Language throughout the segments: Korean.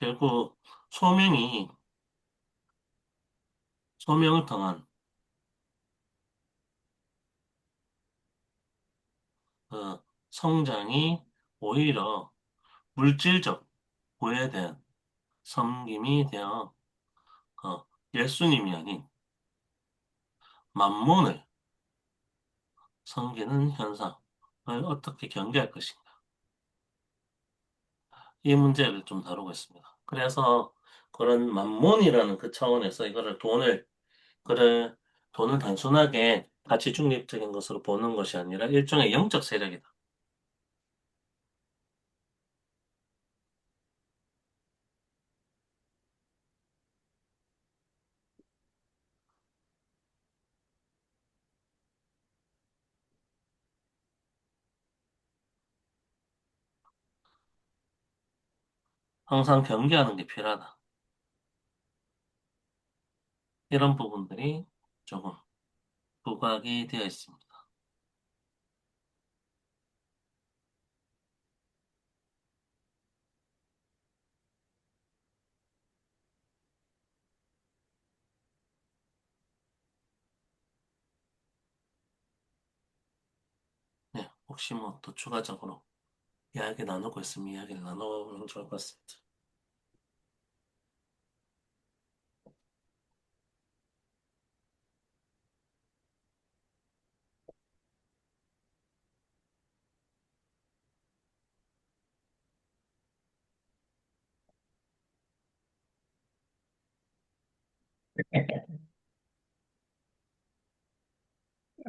결국 소명이 소명을 통한 그 성장이 오히려 물질적 부에 대한 섬김이 되어 그 예수님이 아닌 만몬을 섬기는 현상을 어떻게 경계할 것인가. 이 문제를 좀 다루고 있습니다. 그래서 그런 만몬이라는 그 차원에서 이거를 그래, 돈을 단순하게 가치 중립적인 것으로 보는 것이 아니라 일종의 영적 세력이다. 항상 경계하는 게 필요하다. 이런 부분들이 조금 부각이 되어 있습니다. 네, 혹시 뭐 또 추가적으로 이야기 나누고 있으면 이야기를 나눠보면 좋을 것 같습니다.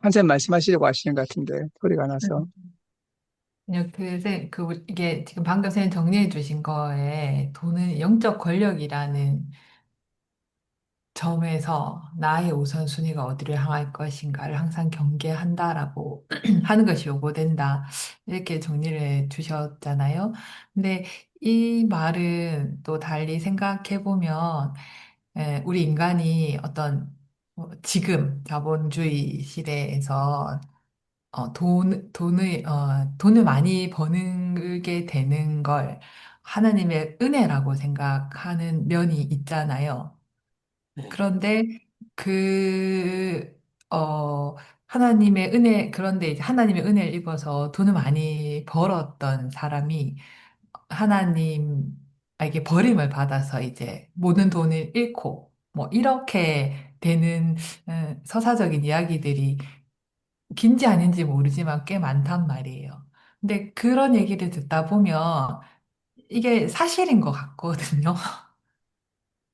한참 말씀하시려고 하시는 것 같은데, 소리가 나서. 그냥 이게 지금 방금 선생님 정리해 주신 거에 돈은 영적 권력이라는 점에서 나의 우선순위가 어디를 향할 것인가를 항상 경계한다라고 하는 것이 요구된다. 이렇게 정리를 해 주셨잖아요. 근데 이 말은 또 달리 생각해 보면, 우리 인간이 지금 자본주의 시대에서 돈을 많이 버는 되는 걸 하나님의 은혜라고 생각하는 면이 있잖아요. 네, 그런데 그, 어, 그런데 이제 하나님의 은혜를 입어서 돈을 많이 벌었던 사람이 하나님에게 버림을 받아서 이제 모든 돈을 잃고 뭐 이렇게 되는 서사적인 이야기들이 긴지 아닌지 모르지만 꽤 많단 말이에요. 근데 그런 얘기를 듣다 보면 이게 사실인 것 같거든요.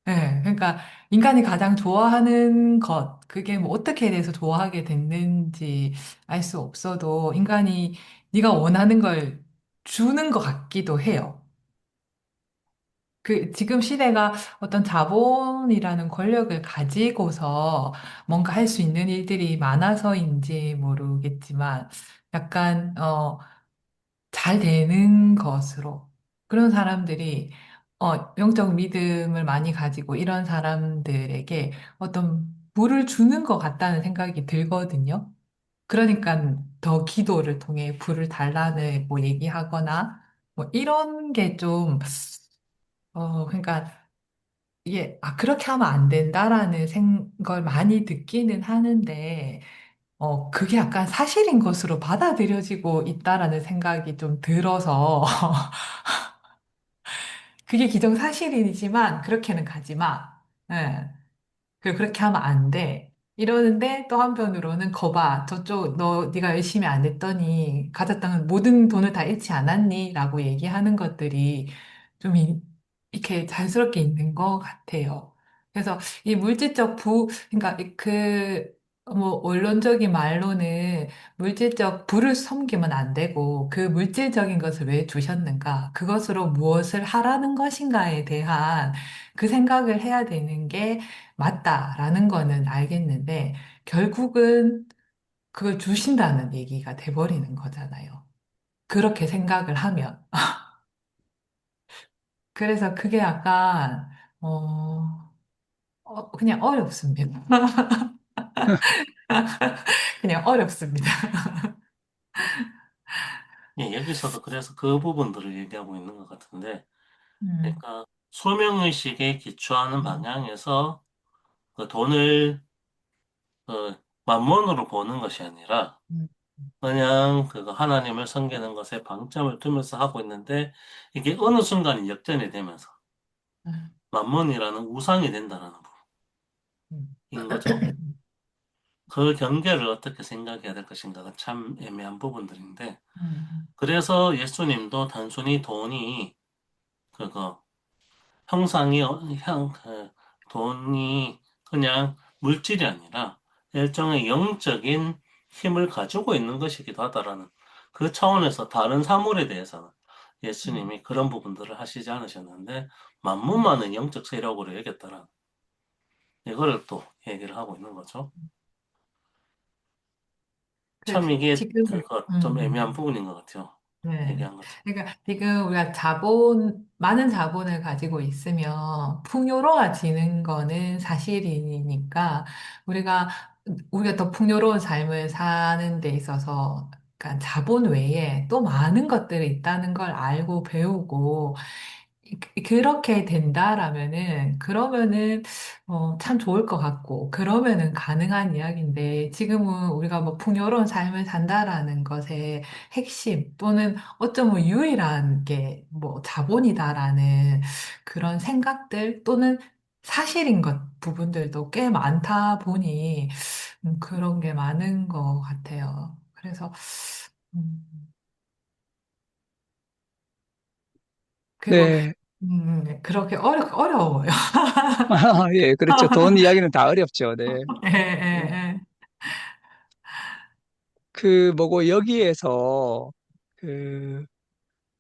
네, 그러니까 인간이 가장 좋아하는 것, 그게 뭐 어떻게 돼서 좋아하게 됐는지 알 수 없어도 인간이 네가 원하는 걸 주는 것 같기도 해요. 지금 시대가 어떤 자본이라는 권력을 가지고서 뭔가 할 수 있는 일들이 많아서인지 모르겠지만 약간, 잘 되는 것으로 그런 사람들이 영적 믿음을 많이 가지고 이런 사람들에게 어떤 부를 주는 것 같다는 생각이 들거든요. 그러니까 더 기도를 통해 부를 달라는 뭐 얘기하거나 뭐 이런 게 좀, 그러니까 이게, 그렇게 하면 안 된다라는 걸 많이 듣기는 하는데, 그게 약간 사실인 것으로 받아들여지고 있다라는 생각이 좀 들어서, 그게 기정사실이지만, 그렇게는 가지 마. 예. 그렇게 하면 안 돼. 이러는데 또 한편으로는 거봐. 네가 열심히 안 했더니 가졌던 모든 돈을 다 잃지 않았니? 라고 얘기하는 것들이 좀 이렇게 자연스럽게 있는 것 같아요. 그래서 이 그러니까 뭐, 원론적인 말로는 물질적 부를 섬기면 안 되고 그 물질적인 것을 왜 주셨는가? 그것으로 무엇을 하라는 것인가에 대한 그 생각을 해야 되는 게 맞다라는 거는 알겠는데, 결국은 그걸 주신다는 얘기가 돼버리는 거잖아요. 그렇게 생각을 하면. 그래서 그게 약간, 어, 그냥 어렵습니다. 그냥 어렵습니다. 예, 여기서도 그래서 그 부분들을 얘기하고 있는 것 같은데, 음, 그러니까 소명의식에 기초하는 음, 방향에서 그 돈을 만몬으로 보는 것이 아니라 음, 그냥 그거 하나님을 섬기는 것에 방점을 두면서 하고 있는데 이게 어느 순간 역전이 되면서 음, 만몬이라는 우상이 된다는 음, 부분인 거죠. 그 경계를 어떻게 생각해야 될 것인가가 참 애매한 부분들인데 음, 그래서 예수님도 단순히 돈이 그거 형상이 돈이 그냥 물질이 아니라 일종의 영적인 힘을 가지고 있는 것이기도 하다라는 그 차원에서 다른 사물에 대해서는 음, 예수님이 그런 부분들을 하시지 않으셨는데 음. 만문만은 영적 세력으로 여겼다라는 이거를 또 얘기를 하고 있는 거죠. 그 참 이게 지금 그거 좀 애매한 음. 부분인 것 같아요. 네. 얘기한 것처럼. 그러니까 지금 우리가 많은 자본을 가지고 있으면 풍요로워지는 거는 사실이니까 우리가, 우리가 더 풍요로운 삶을 사는 데 있어서 그러니까 자본 외에 또 많은 것들이 있다는 걸 알고 배우고 그렇게 된다라면은, 그러면은, 참 좋을 것 같고, 그러면은 가능한 이야기인데, 지금은 우리가 뭐 풍요로운 삶을 산다라는 것의 핵심 또는 어쩌면 유일한 게 뭐 자본이다라는 그런 생각들 또는 사실인 것 부분들도 꽤 많다 보니, 그런 게 많은 것 같아요. 그래서, 음, 그리고, 네. 그렇게 어려워요. 예, 그렇죠. 돈 이야기는 다 어렵죠. 네. 예, 예, 그, 뭐고, 여기에서, 그,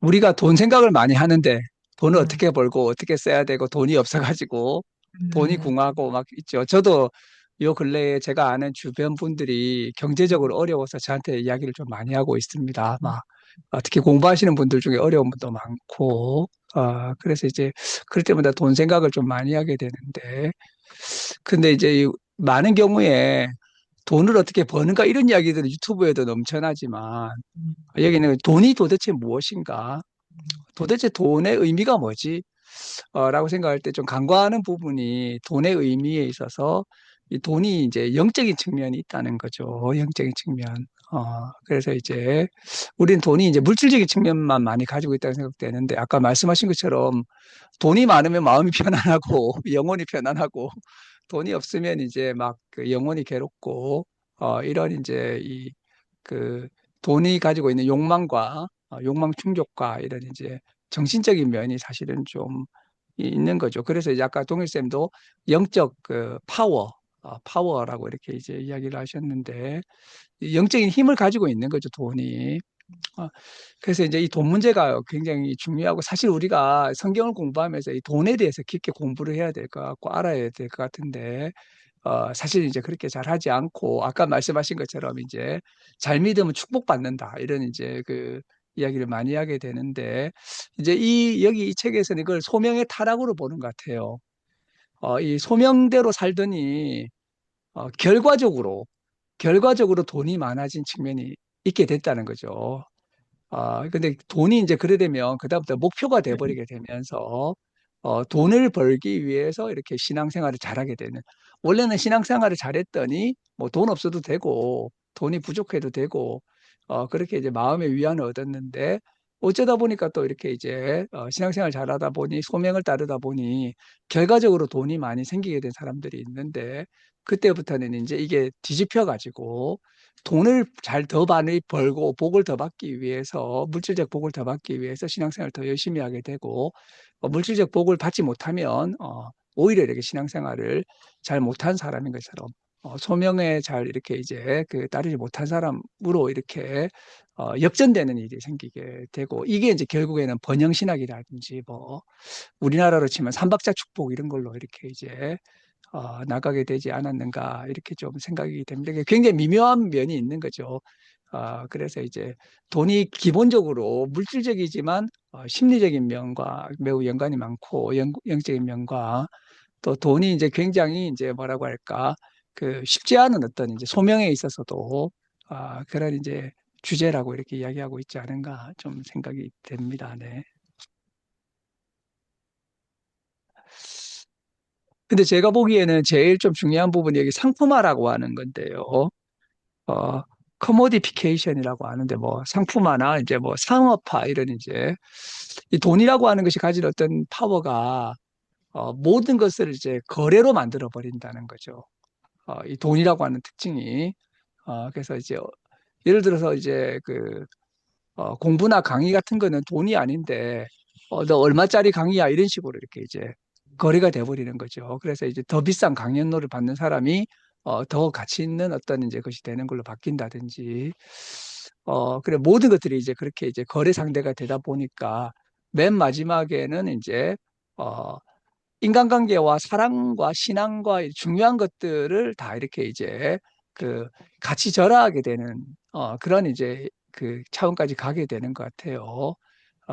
우리가 돈 생각을 많이 하는데, 예. 돈을 어떻게 벌고, 어떻게 써야 되고, 돈이 없어가지고, 돈이 음, 궁하고 막 있죠. 저도 요 근래에 제가 아는 주변 분들이 경제적으로 어려워서 저한테 이야기를 좀 많이 하고 있습니다. 막, 특히 공부하시는 분들 중에 어려운 분도 많고, 그래서 이제, 그럴 때마다 돈 생각을 좀 많이 하게 되는데, 근데 이제 많은 경우에 돈을 어떻게 버는가 이런 이야기들은 유튜브에도 넘쳐나지만 음, 여기는 돈이 도대체 무엇인가? 도대체 돈의 의미가 뭐지? 라고 생각할 때 좀 간과하는 부분이 돈의 의미에 있어서 이 돈이 이제 영적인 측면이 있다는 거죠. 영적인 측면. 그래서 이제 우리는 돈이 이제 물질적인 측면만 많이 가지고 있다고 생각되는데 아까 말씀하신 것처럼 돈이 많으면 마음이 편안하고 영혼이 편안하고 돈이 없으면 이제 막 그 영혼이 괴롭고 이런 이제 이 그 돈이 가지고 있는 욕망과 욕망 충족과 이런 이제 정신적인 면이 사실은 좀 있는 거죠. 그래서 이제 아까 동일 쌤도 영적 그 파워라고 이렇게 이제 이야기를 하셨는데 이 영적인 힘을 가지고 있는 거죠, 돈이. 어, 그래서 이제 이 돈 문제가 굉장히 중요하고 사실 우리가 성경을 공부하면서 이 돈에 대해서 깊게 공부를 해야 될 것 같고 알아야 될 것 같은데 사실 이제 그렇게 잘 하지 않고 아까 말씀하신 것처럼 이제 잘 믿으면 축복받는다 이런 이제 그 이야기를 많이 하게 되는데 이제 여기 이 책에서는 이걸 소명의 타락으로 보는 것 같아요. 이 소명대로 살더니 결과적으로 돈이 많아진 측면이 있게 됐다는 거죠. 근데 돈이 이제 그래 되면 그다음부터 목표가 돼버리게 되면서 돈을 벌기 위해서 이렇게 신앙생활을 잘하게 되는. 원래는 신앙생활을 잘했더니 뭐 돈 없어도 되고 돈이 부족해도 되고 그렇게 이제 마음의 위안을 얻었는데 어쩌다 보니까 또 이렇게 이제 신앙생활 잘하다 보니 소명을 따르다 보니 결과적으로 돈이 많이 생기게 된 사람들이 있는데 그때부터는 이제 이게 뒤집혀 가지고 돈을 잘 더 많이 벌고 복을 더 받기 위해서 물질적 복을 더 받기 위해서 신앙생활을 더 열심히 하게 되고 물질적 복을 받지 못하면 오히려 이렇게 신앙생활을 잘 못한 사람인 것처럼 소명에 잘 이렇게 이제 그 따르지 못한 사람으로 이렇게 역전되는 일이 생기게 되고 이게 이제 결국에는 번영신학이라든지 뭐 우리나라로 치면 삼박자 축복 이런 걸로 이렇게 이제 나가게 되지 않았는가 이렇게 좀 생각이 됩니다. 이게 굉장히 미묘한 면이 있는 거죠. 그래서 이제 돈이 기본적으로 물질적이지만 심리적인 면과 매우 연관이 많고 영적인 면과 또 돈이 이제 굉장히 이제 뭐라고 할까 그 쉽지 않은 어떤 이제 소명에 있어서도 그런 이제 주제라고 이렇게 이야기하고 있지 않은가 좀 생각이 됩니다. 네. 근데 제가 보기에는 제일 좀 중요한 부분이 여기 상품화라고 하는 건데요. 어, 커모디피케이션이라고 하는데 뭐 상품화나 이제 뭐 상업화 이런 이제 이 돈이라고 하는 것이 가진 어떤 파워가 모든 것을 이제 거래로 만들어 버린다는 거죠. 이 돈이라고 하는 특징이 그래서 이제 예를 들어서 이제 그 공부나 강의 같은 거는 돈이 아닌데 너 얼마짜리 강의야 이런 식으로 이렇게 이제 거래가 돼버리는 거죠. 그래서 이제 더 비싼 강연료를 받는 사람이 더 가치 있는 어떤 이제 것이 되는 걸로 바뀐다든지 그래 모든 것들이 이제 그렇게 이제 거래 상대가 되다 보니까 맨 마지막에는 이제 어, 인간관계와 사랑과 신앙과 중요한 것들을 다 이렇게 이제 그 같이 절하하게 되는 그런 이제 그 차원까지 가게 되는 것 같아요.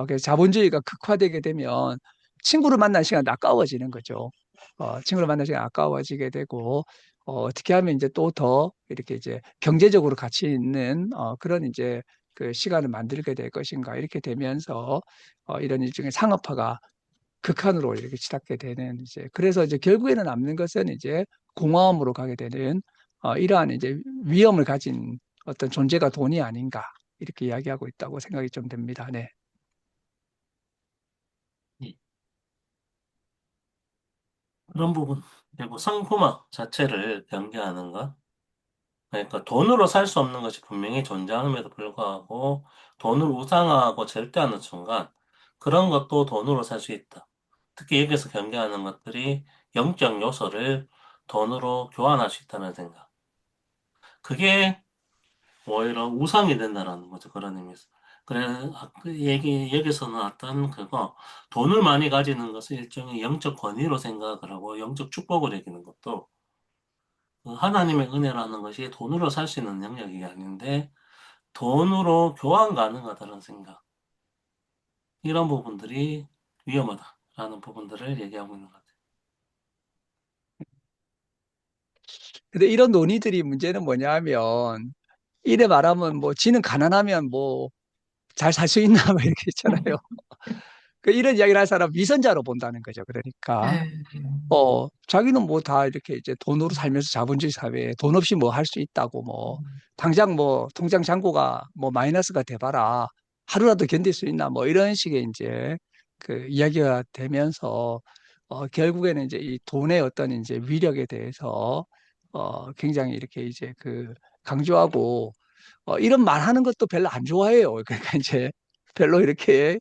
그래서 자본주의가 극화되게 되면 친구를 만난 시간 아까워지는 거죠. 친구를 만난 시간 아까워지게 되고 어떻게 하면 이제 또 더 이렇게 이제 경제적으로 가치 있는 그런 이제 그 시간을 만들게 될 것인가 이렇게 되면서 이런 일종의 상업화가 극한으로 이렇게 치닫게 되는 이제 그래서 이제 결국에는 남는 것은 이제 공허함으로 가게 되는 이러한 이제 위험을 가진 어떤 존재가 돈이 아닌가 이렇게 이야기하고 있다고 생각이 좀 됩니다. 네. 이- 그런 부분, 그리고 상품화 자체를 경계하는 것. 그러니까 돈으로 살 수 없는 것이 분명히 존재함에도 불구하고 돈을 우상화하고 절대하는 순간 그런 것도 돈으로 살 수 있다. 특히 여기서 경계하는 것들이 영적 요소를 돈으로 교환할 수 있다는 생각. 그게 오히려 우상이 된다라는 거죠. 그런 의미에서. 그래, 그 여기서 나왔던 그거, 돈을 많이 가지는 것을 일종의 영적 권위로 생각을 하고 영적 축복을 여기는 것도 그 하나님의 은혜라는 것이 돈으로 살 수 있는 영역이 아닌데 돈으로 교환 가능하다는 생각. 이런 부분들이 위험하다라는 부분들을 얘기하고 있는 것 같아요. 근데 이런 논의들이 문제는 뭐냐면 이래 말하면 뭐 지는 가난하면 뭐 잘 살 수 있나 뭐 이렇게 있잖아요. 그 이런 이야기를 할 사람 위선자로 본다는 거죠. 그러니까 네. 자기는 뭐 다 이렇게 이제 돈으로 살면서 자본주의 사회에 돈 없이 뭐 할 수 있다고 뭐 당장 뭐 통장 잔고가 뭐 마이너스가 돼봐라 하루라도 견딜 수 있나 뭐 이런 식의 이제 그 이야기가 되면서 결국에는 이제 이 돈의 어떤 이제 위력에 대해서 굉장히 이렇게 이제 그 강조하고 이런 말하는 것도 별로 안 좋아해요. 그러니까 이제 별로 이렇게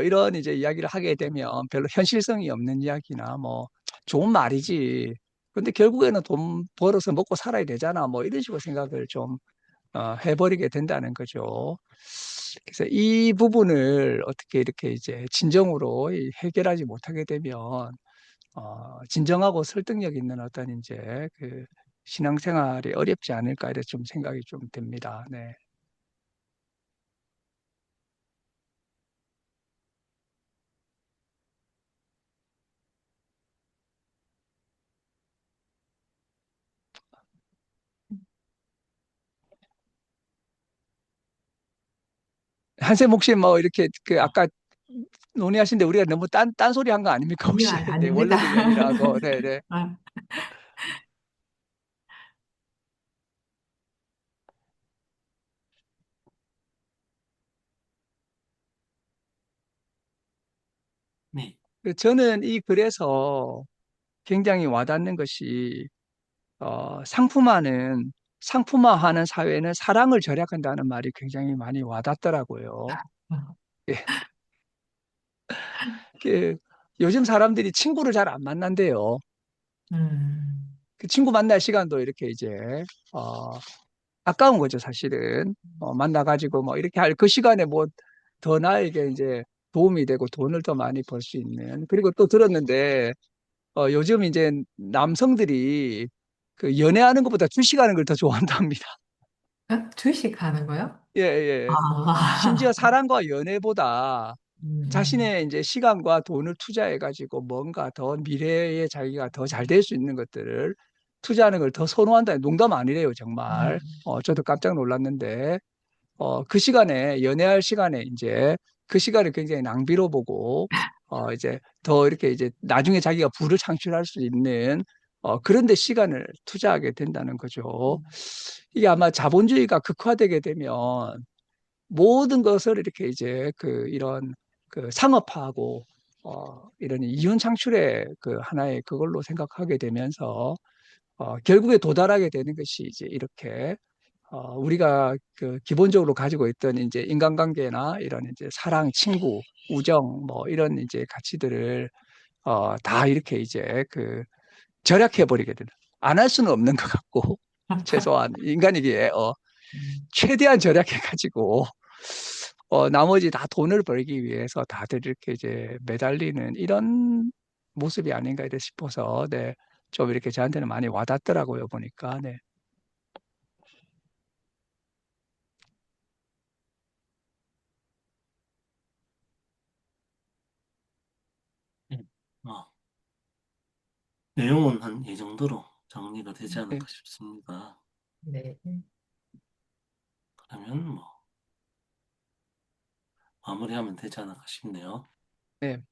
이런 이제 이야기를 하게 되면 별로 현실성이 없는 이야기나 뭐 좋은 말이지. 근데 결국에는 돈 벌어서 먹고 살아야 되잖아. 뭐 이런 식으로 생각을 좀 해버리게 된다는 거죠. 그래서 이 부분을 어떻게 이렇게 이제 진정으로 해결하지 못하게 되면 진정하고 설득력 있는 어떤 이제 그 신앙생활이 어렵지 않을까 이런 좀 생각이 좀 듭니다. 네. 한샘 혹시 뭐 이렇게 그 아까 논의하신데 우리가 너무 딴소리 한 거 아닙니까 아니요, 혹시? 네, 아닙니다. 원론을 이야기를 하고, 네, 네, 아, 네. 저는 이 글에서 굉장히 와닿는 것이 상품화하는 사회는 사랑을 절약한다는 말이 굉장히 많이 와닿더라고요. 예, 그 요즘 사람들이 친구를 잘 안 만난대요. 음, 그 친구 만날 시간도 이렇게 이제 어, 아까운 거죠, 사실은. 만나가지고 뭐 이렇게 할 그 시간에 뭐 더 나에게 이제 도움이 되고 돈을 더 많이 벌 수 있는. 그리고 또 들었는데, 요즘 이제 남성들이 그 연애하는 것보다 주식하는 걸 더 좋아한답니다. 주식하는 거요? 예, 예. 심지어 아, 사랑과 연애보다 음, 자신의 이제 시간과 돈을 투자해가지고 뭔가 더 미래에 자기가 더 잘 될 수 있는 것들을 투자하는 걸 더 선호한다. 농담 아니래요, 정말. 저도 깜짝 놀랐는데, 그 시간에, 연애할 시간에 이제 그 시간을 굉장히 낭비로 보고, 이제 더 이렇게 이제 나중에 자기가 부를 창출할 수 있는 그런 데 시간을 투자하게 된다는 거죠. 이게 아마 자본주의가 극화되게 되면 모든 것을 이렇게 이제 이런 상업화하고 이런 이윤 창출의 하나의 그걸로 생각하게 되면서 결국에 도달하게 되는 것이 이제 이렇게 우리가 기본적으로 가지고 있던 이제 인간관계나 이런 이제 사랑, 친구, 우정 뭐 이런 이제 가치들을 다 이렇게 이제 절약해 버리게 되는 안 할 수는 없는 것 같고 최소한 인간이기에 최대한 절약해 가지고 나머지 다 돈을 벌기 위해서 다들 이렇게 이제 매달리는 이런 모습이 아닌가 이래 싶어서 네. 좀 이렇게 저한테는 많이 와닿더라고요, 보니까. 네. 음. 어, 내용은 한 이 정도로 정리가 되지 네. 않을까 싶습니다. 네. 그러면 뭐 마무리하면 되지 않을까 싶네요. 네.